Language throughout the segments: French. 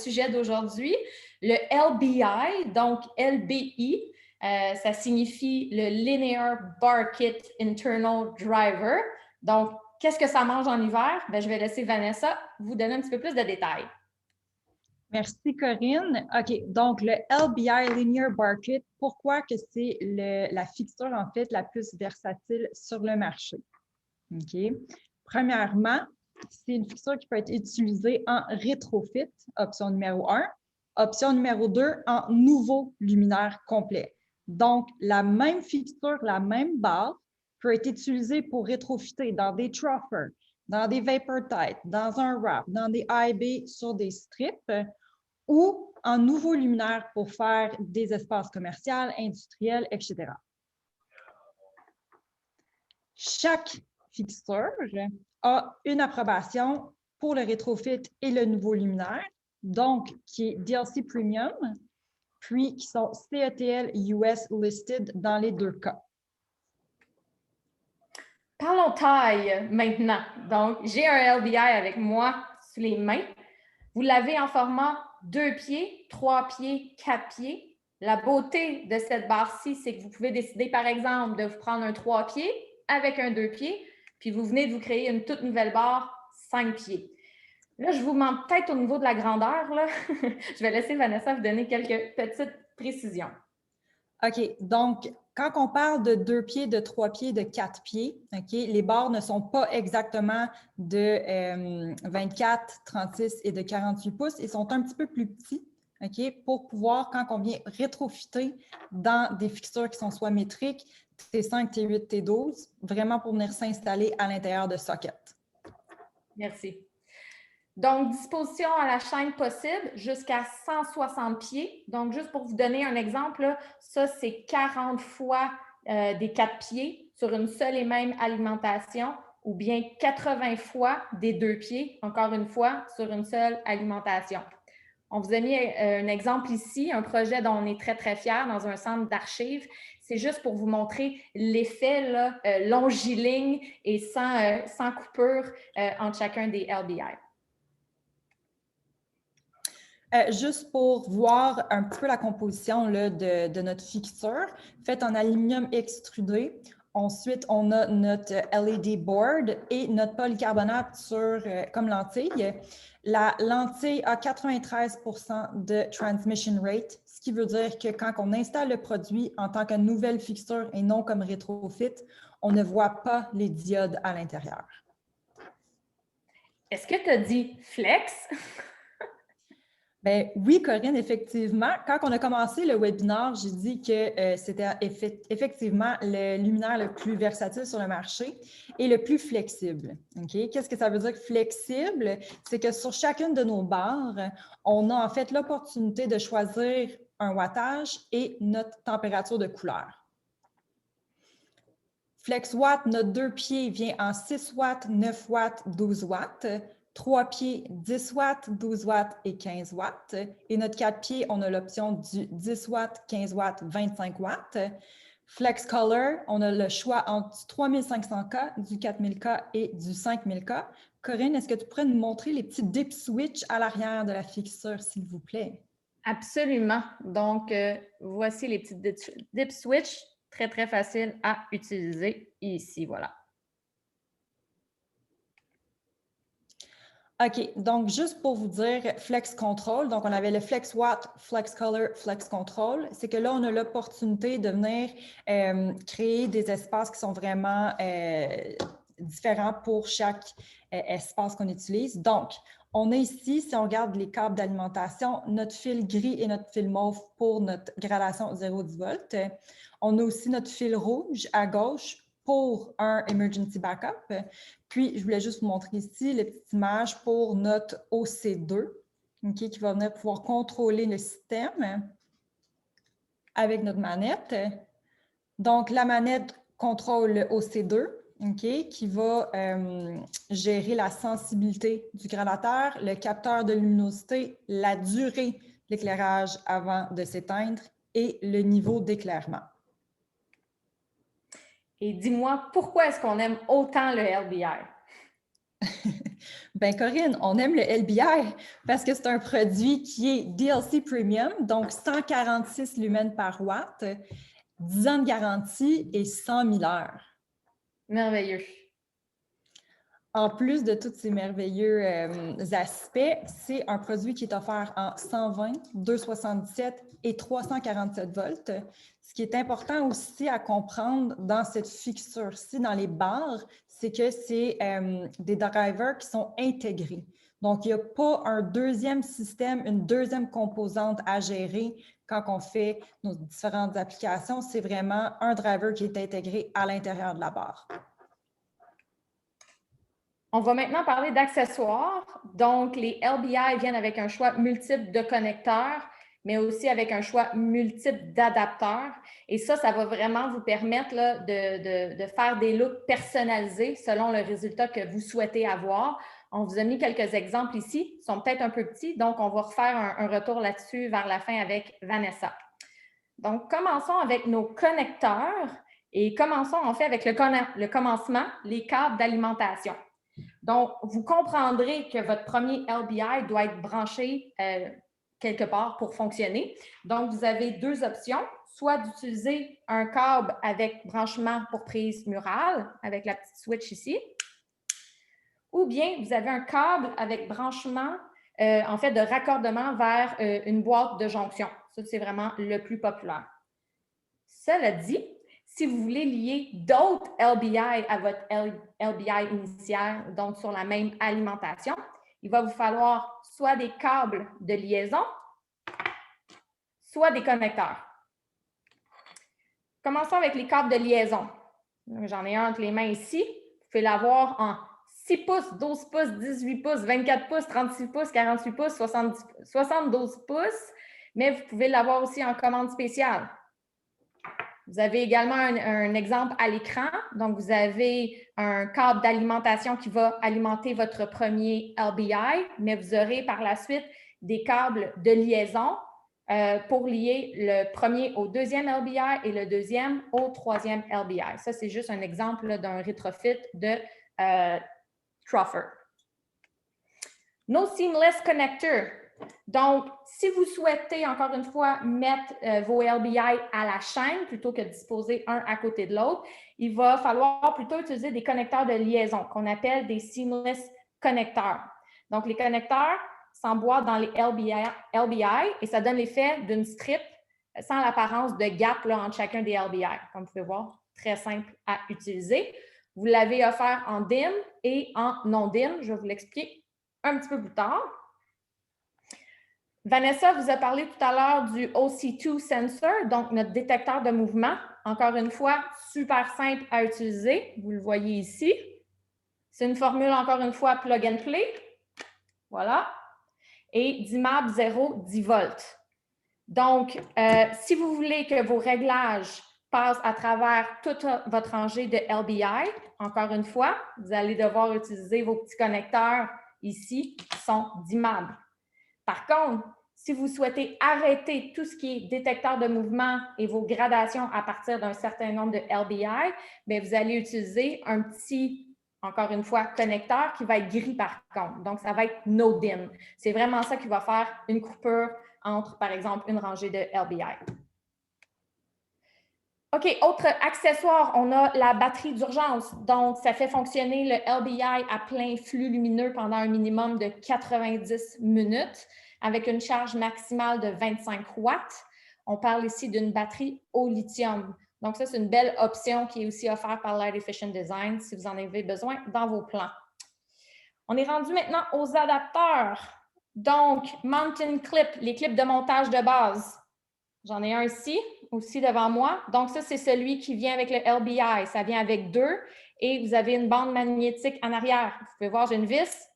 sujet d'aujourd'hui, le LBI, donc LBI, ça signifie le Linear Barkit Internal Driver. Donc, qu'est-ce que ça mange en hiver? Bien, je vais laisser Vanessa vous donner un petit peu plus de détails. Merci Corinne. OK, donc le LBI Linear Barkit, pourquoi que c'est la fixture en fait la plus versatile sur le marché? OK. Premièrement, c'est une fixture qui peut être utilisée en rétrofit, option numéro 1. Option numéro 2, en nouveau luminaire complet. Donc, la même fixture, la même barre peut être utilisée pour rétrofiter dans des troffers, dans des vapor tight, dans un wrap, dans des IB sur des strips ou en nouveau luminaire pour faire des espaces commerciaux, industriels, etc. Chaque fixture a une approbation pour le rétrofit et le nouveau luminaire, donc qui est DLC Premium, puis qui sont CETL US listed dans les deux cas. Parlons taille maintenant. Donc, j'ai un LBI avec moi sous les mains. Vous l'avez en format 2 pieds, 3 pieds, 4 pieds. La beauté de cette barre-ci, c'est que vous pouvez décider, par exemple, de vous prendre un 3 pieds avec un 2 pieds, puis vous venez de vous créer une toute nouvelle barre 5 pieds. Là, je vous manque peut-être au niveau de la grandeur. Là. Je vais laisser Vanessa vous donner quelques petites précisions. OK, donc quand on parle de 2 pieds, de 3 pieds, de 4 pieds, OK, les barres ne sont pas exactement de 24, 36 et de 48 pouces. Ils sont un petit peu plus petits, OK, pour pouvoir, quand on vient rétrofiter dans des fixtures qui sont soit métriques, T5, T8, T12, vraiment pour venir s'installer à l'intérieur de sockets. Merci. Donc, disposition à la chaîne possible jusqu'à 160 pieds. Donc, juste pour vous donner un exemple, là, ça, c'est 40 fois des 4 pieds sur une seule et même alimentation ou bien 80 fois des 2 pieds, encore une fois, sur une seule alimentation. On vous a mis un exemple ici, un projet dont on est très, très fiers dans un centre d'archives. C'est juste pour vous montrer l'effet longiligne et sans coupure entre chacun des LBI. Juste pour voir un petit peu la composition là, de notre fixture, faite en aluminium extrudé. Ensuite, on a notre LED board et notre polycarbonate comme lentille. La lentille a 93% de transmission rate, ce qui veut dire que quand on installe le produit en tant que nouvelle fixture et non comme rétrofit, on ne voit pas les diodes à l'intérieur. Est-ce que tu as dit flex? Bien, oui, Corinne, effectivement. Quand on a commencé le webinaire, j'ai dit que c'était effectivement le luminaire le plus versatile sur le marché et le plus flexible. Okay? Qu'est-ce que ça veut dire flexible? C'est que sur chacune de nos barres, on a en fait l'opportunité de choisir un wattage et notre température de couleur. FlexWatt, notre 2 pieds vient en 6 watts, 9 watts, 12 watts. 3 pieds, 10 watts, 12 watts et 15 watts. Et notre 4 pieds, on a l'option du 10 watts, 15 watts, 25 watts. Flex Color, on a le choix entre du 3500K, du 4000K et du 5000K. Corinne, est-ce que tu pourrais nous montrer les petits dip switch à l'arrière de la fixture, s'il vous plaît? Absolument. Donc, voici les petits dip switch, très, très faciles à utiliser ici. Voilà. OK, donc juste pour vous dire, Flex Control, donc on avait le Flex Watt, Flex Color, Flex Control, c'est que là, on a l'opportunité de venir créer des espaces qui sont vraiment différents pour chaque espace qu'on utilise. Donc, on a ici, si on regarde les câbles d'alimentation, notre fil gris et notre fil mauve pour notre gradation 0,10 volts. On a aussi notre fil rouge à gauche pour un emergency backup. Puis, je voulais juste vous montrer ici la petite image pour notre OC2, okay, qui va venir pouvoir contrôler le système avec notre manette. Donc, la manette contrôle le OC2, okay, qui va gérer la sensibilité du gradateur, le capteur de luminosité, la durée de l'éclairage avant de s'éteindre et le niveau d'éclairement. Et dis-moi, pourquoi est-ce qu'on aime autant le LBI? Ben Corinne, on aime le LBI parce que c'est un produit qui est DLC Premium, donc 146 lumens par watt, 10 ans de garantie et 100 000 heures. Merveilleux. En plus de tous ces merveilleux aspects, c'est un produit qui est offert en 120, 277 et 347 volts. Ce qui est important aussi à comprendre dans cette fixture-ci, dans les barres, c'est que c'est des drivers qui sont intégrés. Donc, il n'y a pas un deuxième système, une deuxième composante à gérer quand on fait nos différentes applications. C'est vraiment un driver qui est intégré à l'intérieur de la barre. On va maintenant parler d'accessoires. Donc, les LBI viennent avec un choix multiple de connecteurs, mais aussi avec un choix multiple d'adapteurs. Et ça va vraiment vous permettre là, de faire des looks personnalisés selon le résultat que vous souhaitez avoir. On vous a mis quelques exemples ici. Ils sont peut-être un peu petits, donc on va refaire un retour là-dessus vers la fin avec Vanessa. Donc, commençons avec nos connecteurs et commençons en fait avec le commencement, les câbles d'alimentation. Donc, vous comprendrez que votre premier LBI doit être branché quelque part pour fonctionner. Donc, vous avez deux options, soit d'utiliser un câble avec branchement pour prise murale, avec la petite switch ici, ou bien vous avez un câble avec branchement, en fait, de raccordement vers une boîte de jonction. Ça, c'est vraiment le plus populaire. Cela dit, si vous voulez lier d'autres LBI à votre LBI initial, donc sur la même alimentation, il va vous falloir soit des câbles de liaison, soit des connecteurs. Commençons avec les câbles de liaison. J'en ai un entre les mains ici. Vous pouvez l'avoir en 6 pouces, 12 pouces, 18 pouces, 24 pouces, 36 pouces, 48 pouces, 72 pouces, mais vous pouvez l'avoir aussi en commande spéciale. Vous avez également un exemple à l'écran. Donc, vous avez un câble d'alimentation qui va alimenter votre premier LBI, mais vous aurez par la suite des câbles de liaison pour lier le premier au deuxième LBI et le deuxième au troisième LBI. Ça, c'est juste un exemple d'un retrofit de Troffer. No Seamless Connector. Donc, si vous souhaitez, encore une fois, mettre vos LBI à la chaîne plutôt que de disposer un à côté de l'autre, il va falloir plutôt utiliser des connecteurs de liaison qu'on appelle des seamless connecteurs. Donc, les connecteurs s'emboîtent dans les LBI et ça donne l'effet d'une strip sans l'apparence de gap là, entre chacun des LBI. Comme vous pouvez voir, très simple à utiliser. Vous l'avez offert en DIN et en non-DIN. Je vais vous l'expliquer un petit peu plus tard. Vanessa vous a parlé tout à l'heure du OC2 sensor, donc notre détecteur de mouvement. Encore une fois, super simple à utiliser. Vous le voyez ici. C'est une formule, encore une fois, plug and play. Voilà. Et 10 mAh, 0, 10 volts. Donc, si vous voulez que vos réglages passent à travers toute votre rangée de LBI, encore une fois, vous allez devoir utiliser vos petits connecteurs ici qui sont 10 mAh. Par contre, si vous souhaitez arrêter tout ce qui est détecteur de mouvement et vos gradations à partir d'un certain nombre de LBI, bien, vous allez utiliser un petit, encore une fois, connecteur qui va être gris par contre. Donc, ça va être no DIN. C'est vraiment ça qui va faire une coupure entre, par exemple, une rangée de LBI. OK, autre accessoire, on a la batterie d'urgence. Donc, ça fait fonctionner le LBI à plein flux lumineux pendant un minimum de 90 minutes avec une charge maximale de 25 watts. On parle ici d'une batterie au lithium. Donc, ça, c'est une belle option qui est aussi offerte par Light Efficient Design si vous en avez besoin dans vos plans. On est rendu maintenant aux adapteurs. Donc, Mountain Clip, les clips de montage de base. J'en ai un ici, aussi devant moi. Donc, ça, c'est celui qui vient avec le LBI. Ça vient avec deux et vous avez une bande magnétique en arrière. Vous pouvez voir, j'ai une vis.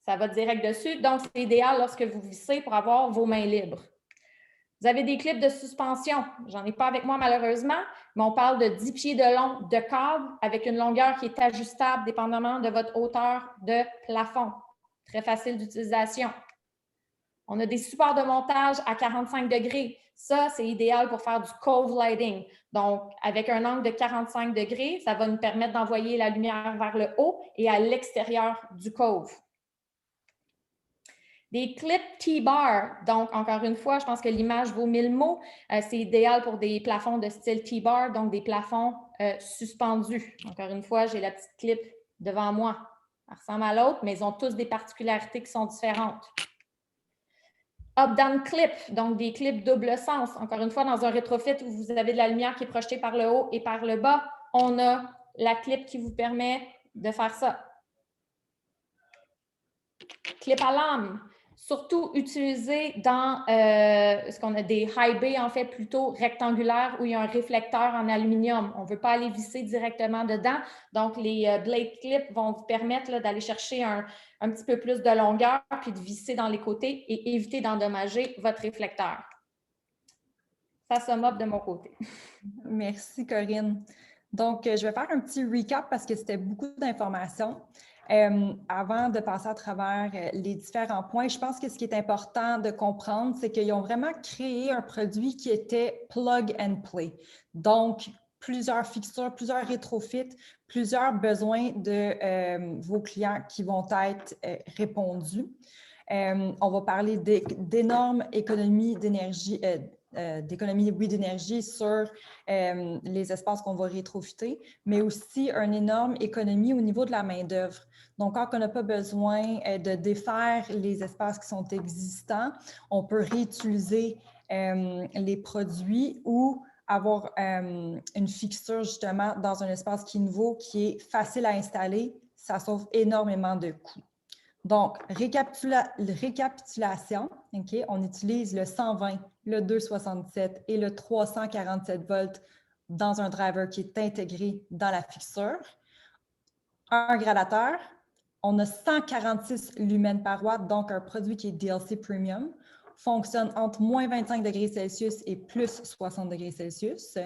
Ça va direct dessus. Donc, c'est idéal lorsque vous vissez pour avoir vos mains libres. Vous avez des clips de suspension. J'en ai pas avec moi malheureusement, mais on parle de 10 pieds de long de câble avec une longueur qui est ajustable dépendamment de votre hauteur de plafond. Très facile d'utilisation. On a des supports de montage à 45 degrés. Ça, c'est idéal pour faire du cove lighting. Donc, avec un angle de 45 degrés, ça va nous permettre d'envoyer la lumière vers le haut et à l'extérieur du cove. Des clips T-bar. Donc, encore une fois, je pense que l'image vaut 1000 mots. C'est idéal pour des plafonds de style T-bar, donc des plafonds suspendus. Encore une fois, j'ai la petite clip devant moi. Ça ressemble à l'autre, mais ils ont tous des particularités qui sont différentes. Up-down clip, donc des clips double sens. Encore une fois, dans un rétrofit où vous avez de la lumière qui est projetée par le haut et par le bas, on a la clip qui vous permet de faire ça. Clip à lame, surtout utilisé dans ce qu'on a des high bay, en fait, plutôt rectangulaires où il y a un réflecteur en aluminium. On ne veut pas aller visser directement dedans. Donc, les blade clips vont vous permettre d'aller chercher un petit peu plus de longueur puis de visser dans les côtés et éviter d'endommager votre réflecteur. Ça sum up de mon côté. Merci, Corinne. Donc, je vais faire un petit recap parce que c'était beaucoup d'informations. Avant de passer à travers les différents points, je pense que ce qui est important de comprendre, c'est qu'ils ont vraiment créé un produit qui était plug and play. Donc, plusieurs fixtures, plusieurs rétrofits, plusieurs besoins de vos clients qui vont être répondus. On va parler d'énormes économies d'énergie, d'énergie sur les espaces qu'on va rétrofiter, mais aussi une énorme économie au niveau de la main-d'œuvre. Donc, quand on n'a pas besoin de défaire les espaces qui sont existants, on peut réutiliser les produits ou avoir une fixture justement dans un espace qui est nouveau, qui est facile à installer. Ça sauve énormément de coûts. Donc, récapitulation, okay, on utilise le 120, le 267 et le 347 volts dans un driver qui est intégré dans la fixture. Un gradateur, on a 146 lumens par watt, donc un produit qui est DLC Premium, fonctionne entre moins 25 degrés Celsius et plus 60 degrés Celsius.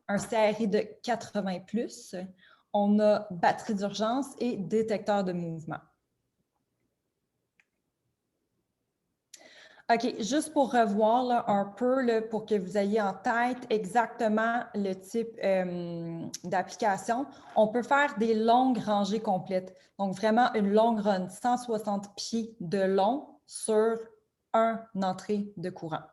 Un CRI de 80+, on a batterie d'urgence et détecteur de mouvement. OK, juste pour revoir là, un peu, là, pour que vous ayez en tête exactement le type d'application, on peut faire des longues rangées complètes. Donc, vraiment une longue run, 160 pieds de long sur une entrée de courant.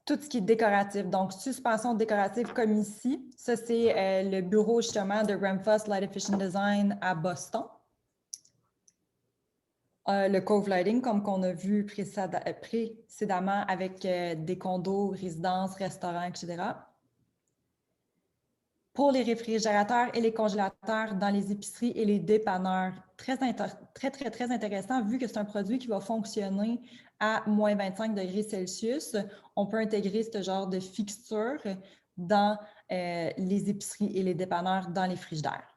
Tout ce qui est décoratif, donc suspension décorative comme ici, ça c'est le bureau justement de Ramphos Light Efficient Design à Boston. Le cove lighting, comme qu'on a vu précédemment avec des condos, résidences, restaurants, etc. Pour les réfrigérateurs et les congélateurs dans les épiceries et les dépanneurs, très intéressant, vu que c'est un produit qui va fonctionner à moins 25 degrés Celsius. On peut intégrer ce genre de fixture dans les épiceries et les dépanneurs dans les frigidaires.